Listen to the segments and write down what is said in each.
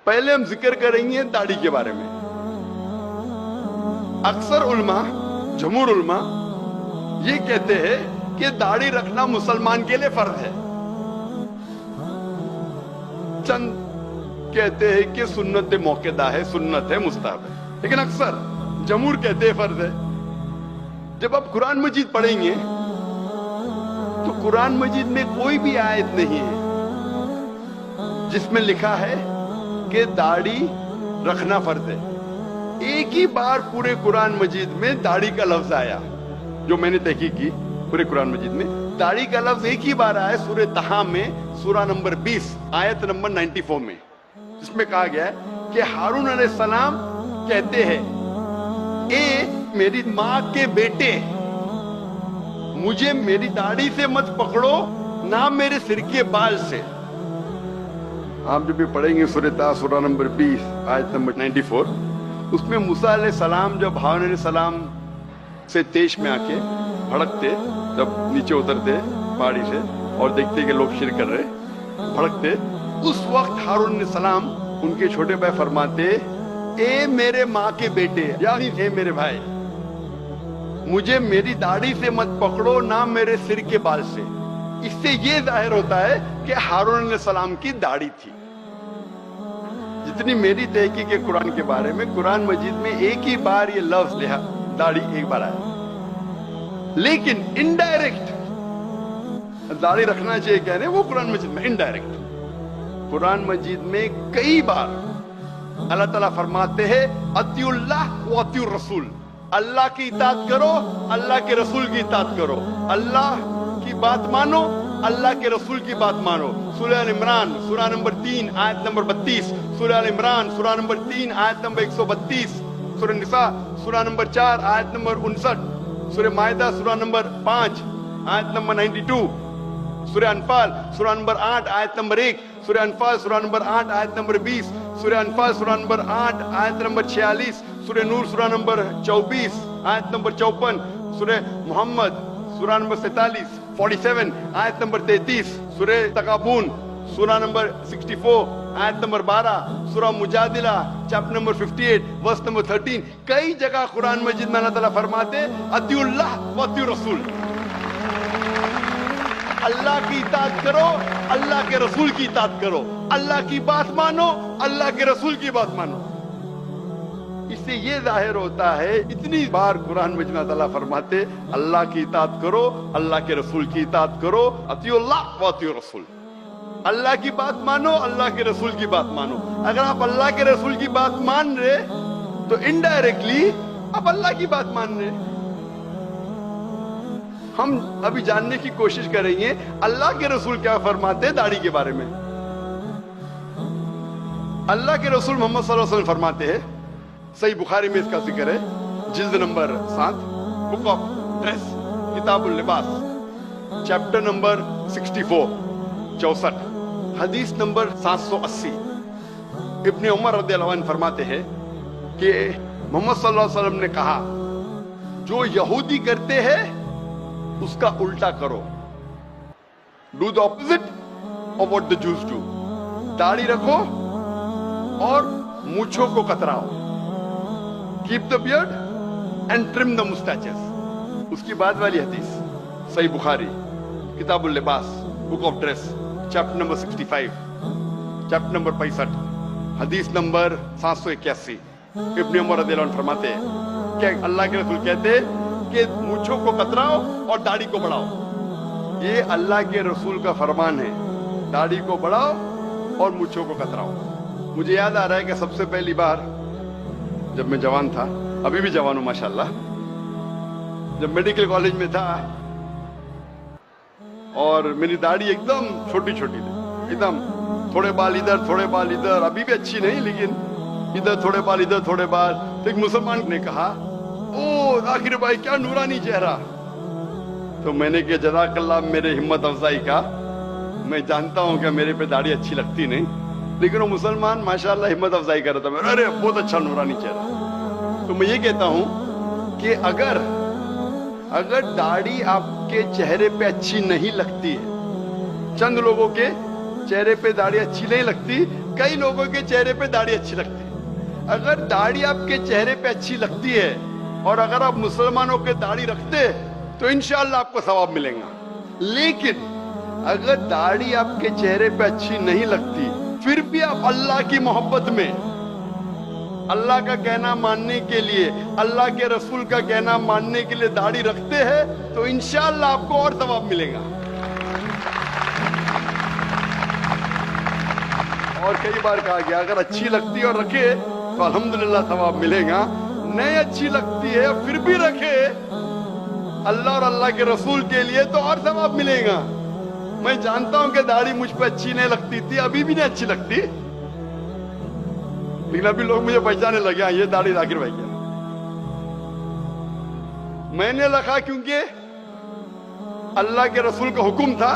पहले हम जिक्र करेंगे दाढ़ी के बारे में। अक्सर उल्मा, जमहूर उल्मा ये कहते हैं कि दाढ़ी रखना मुसलमान के लिए फर्ज है। चंद कहते हैं कि सुन्नत मौकेदा है, सुन्नत है, मुस्ताहब है, लेकिन अक्सर जमहूर कहते हैं फर्ज है। जब आप कुरान मजीद पढ़ेंगे तो कुरान मजीद में कोई भी आयत नहीं है जिसमें लिखा है कि दाढ़ी रखना फर्ज है। एक ही बार पूरे कुरान मजीद में दाढ़ी का लफ्ज आया, जो मैंने तहकीक की, पूरे कुरान मजीद में दाढ़ी का लफ्ज एक ही बार आया सूरह तहा में, सूरा नंबर 20 आयत नंबर 94 में, जिसमें कहा गया है कि हारून अलैहिस्सलाम कहते हैं, ए मेरी माँ के बेटे, मुझे मेरी दाढ़ी से मत पकड़ो, ना मेरे सिर के बाल से। आप जब भी पढ़ेंगे सूरह तहा सूरा नंबर 20 आयत नंबर 94, उसमें मूसा अलैहिस्सलाम जब हारून अलैहिस्सलाम से तेश में आके भड़कते, जब नीचे उतरते पहाड़ी से और देखते कि लोग शिरक कर रहे, भड़कते, उस वक्त हारून अलैहिस्सलाम उनके छोटे भाई फरमाते, ए मेरे माँ के बेटे, यानी ए मेरे भाई, मुझे मेरी दाढ़ी से मत पकड़ो, ना मेरे सिर के बाल से। इससे ये जाहिर होता है कि हारून अलैहिस्सलाम की दाढ़ी थी। जितनी मेरी तहकीक है कुरान के बारे में, कुरान मजीद में एक ही बार ये लफ्ज लिया, दाढ़ी एक बार आया, लेकिन इनडायरेक्ट दाढ़ी रखना चाहिए कह रहे हैं वो कुरान मजीद में इनडायरेक्ट। कुरान मजीद में कई बार अल्लाह ताला फरमाते हैं अतिउल्लाह व अतिउर रसूल, अल्लाह की इताअत करो, अल्लाह के रसूल की इताअत करो। अल्लाह की बात मानो, अल्लाह के रसूल की बात मानो। सूरह अल इमरान सूरा नंबर 3 आयत नंबर 32, सूरह अल इमरान सूरा नंबर 3 आयत नंबर 132, सूरह निसा सूरा नंबर 4 आयत नंबर 59, सूरह मायदा सूरा नंबर 5 आयत नंबर 92, सूरह अनफाल सूरा नंबर 8 आयत नंबर 1, सूरह अनफाल सूरा नंबर 8 आयत नंबर 20, सूरह अनफाल सूरा नंबर 8 आयत नंबर 46, सूरह नूर सूरा नंबर 24 आयत नंबर 54, सूरह मोहम्मद सूरा नंबर 47 आयत नंबर 33, सूरह तकाबून सूरा नंबर 64 आयत नंबर 12, सूरह मुजादिला चैप्टर नंबर 58 वर्स नंबर 13। कई जगह कुरान मजीद में अल्लाह ताला फरमाते अतिउल्लाह व अतिउर रसूल, अल्लाह की इताअत करो, अल्लाह के रसूल की इताअत करो, अल्लाह की बात मानो, अल्लाह के रसूल की बात मानो। इससे ये जाहिर होता है, इतनी बार कुरान मजीद में अल्लाह फरमाते अल्लाह की इताअत करो, अल्लाह के रसूल की इताअत करो, अतिउल्लाह व अतिउर रसूल, अल्लाह की बात मानो, अल्लाह के रसूल की बात मानो। अगर आप अल्लाह के रसूल की बात मान रहे तो इनडायरेक्टली आप अल्लाह की बात मान रहे। हम अभी जानने की कोशिश करेंगे अल्लाह के रसूल क्या फरमाते हैं दाढ़ी के बारे में। अल्लाह के रसूल मोहम्मद सल्लल्लाहु अलैहि वसल्लम फरमाते हैं, सही बुखारी में इसका जिक्र है, जिल्द नंबर 7 बुक ऑफ ड्रेस किताबुल लिबास चैप्टर नंबर 64 हदीस नंबर 780। इब्ने उमर रदियल्लाहु अन्हु फरमाते हैं कि मोहम्मद सल्लल्लाहु अलैहि वसल्लम ने कहा, जो यहूदी करते हैं उसका उल्टा करो, do the opposite of what the Jews do. दाढ़ी रखो और मूंछों को कतराओ, keep the beard and trim the moustaches. उसकी बाद वाली हदीस सही बुखारी किताबुल लिबास book of dress chapter number 65 chapter number 65 हदीस नंबर 781। इब्ने उमर रदियल्लाहु अन्हु फरमाते हैं कि अल्लाह के रसूल कहते हैं कि मूंछों को कतराओ और दाढ़ी को बढ़ाओ। ये अल्लाह के रसूल का फरमान है, दाढ़ी को बढ़ाओ और मूंछों को कतराओ। मुझे याद आ रहा है कि सबसे पहली बार जब मैं जवान था, अभी भी जवान हूं माशाल्लाह, जब मेडिकल कॉलेज में था और मेरी दाढ़ी एकदम छोटी छोटी थी, एकदम थोड़े बाल इधर थोड़े बाल इधर, अभी भी अच्छी नहीं लेकिन इधर थोड़े बाल इधर थोड़े बाल। तो एक मुसलमान ने कहा, ओ जाकिर भाई क्या नूरानी चेहरा। तो मैंने कहा जज़ाकल्लाह मेरे हिम्मत अफजाई का, मैं जानता हूं कि मेरे पे दाढ़ी अच्छी लगती नहीं, लेकिन वो मुसलमान माशाल्लाह हिम्मत अफजाई कर रहा था, अरे बहुत अच्छा नूरानी चेहरा। तो मैं ये कहता हूं कि अगर दाढ़ी आपके चेहरे पे अच्छी नहीं लगती है, चंद लोगों के चेहरे पे दाढ़ी अच्छी नहीं लगती, کئی لوگوں کے چہرے پہ داڑھی اچھی لگتی ہے. اگر داڑھی آپ کے چہرے پہ اچھی لگتی ہے اور اگر آپ مسلمانوں کے داڑھی رکھتے تو انشاءاللہ آپ کو ثواب ملے گا. لیکن اگر داڑھی آپ کے چہرے پہ اچھی نہیں لگتی پھر بھی آپ اللہ کی محبت میں اللہ کا کہنا ماننے کے لیے اللہ کے رسول کا کہنا ماننے کے لیے داڑھی رکھتے ہیں تو انشاءاللہ آپ کو اور ثواب ملے گا. اور کئی بار کہا گیا اگر اچھی لگتی ہے اور رکھے تو الحمدللہ ثواب ملے گا. نہیں اچھی لگتی ہے پھر بھی رکھے اللہ اور اللہ کے رسول کے لیے تو اور ثواب ملے گا. میں جانتا ہوں کہ داڑھی مجھ پہ اچھی نہیں لگتی تھی, ابھی بھی نہیں اچھی لگتی, لیکن ابھی لوگ مجھے پہچانے لگے یہ داڑھی ذاکر بھائی کیا. میں نے رکھا کیونکہ اللہ کے رسول کا حکم تھا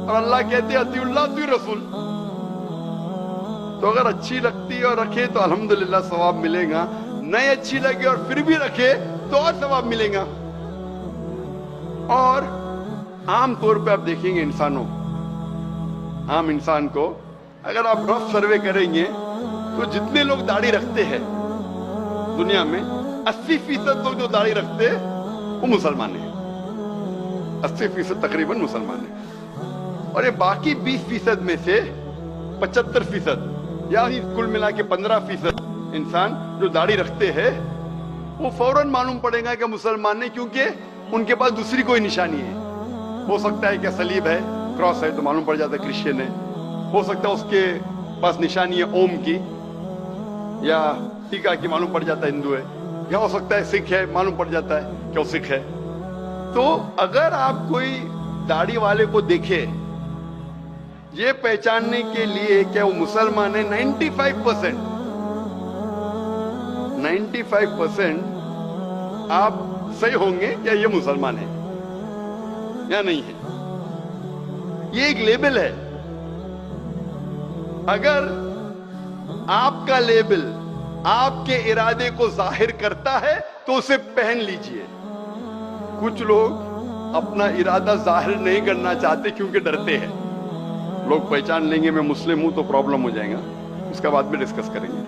اور اللہ کہتے اطیع اللہ اطیع رسول. تو اگر اچھی لگتی ہے اور رکھے تو الحمدللہ ثواب ملے گا. نہیں اچھی لگے اور پھر بھی رکھے تو اور ثواب ملے گا. اور عام طور پہ آپ دیکھیں گے عام انسان کو اگر آپ رف سروے کریں گے تو جتنے لوگ داڑھی رکھتے ہیں دنیا میں 80% لوگ جو داڑھی رکھتے ہیں وہ مسلمان ہیں. 80% تقریباً مسلمان ہیں. اور یہ باقی 20% میں سے 75% یعنی کل ملا کے 15% انسان جو داڑھی رکھتے ہیں وہ فوراً معلوم پڑے گا کہ مسلمان ہیں, کیونکہ ان کے پاس دوسری کوئی نشانی ہے. ہو سکتا ہے کہ صلیب ہے, کراس ہے, تو معلوم پڑ جاتا ہے کرسچین ہے. ہو سکتا ہے اس کے پاس نشانی ہے اوم کی یا ٹیکا کی, معلوم پڑ جاتا ہے ہندو ہے. یا ہو سکتا ہے سکھ ہے, معلوم پڑ جاتا ہے کہ وہ سکھ ہے. تو اگر آپ کوئی داڑھی والے کو دیکھے یہ پہچاننے کے لیے کہ وہ مسلمان ہے, 95% آپ صحیح ہوں گے کہ یہ مسلمان ہے یا نہیں ہے. یہ ایک لیبل ہے. اگر آپ کا لیبل آپ کے ارادے کو ظاہر کرتا ہے تو اسے پہن لیجئے. کچھ لوگ اپنا ارادہ ظاہر نہیں کرنا چاہتے کیونکہ ڈرتے ہیں لوگ پہچان لیں گے میں مسلم ہوں تو پرابلم ہو جائے گا. اس کا بعد میں ڈسکس کریں گے.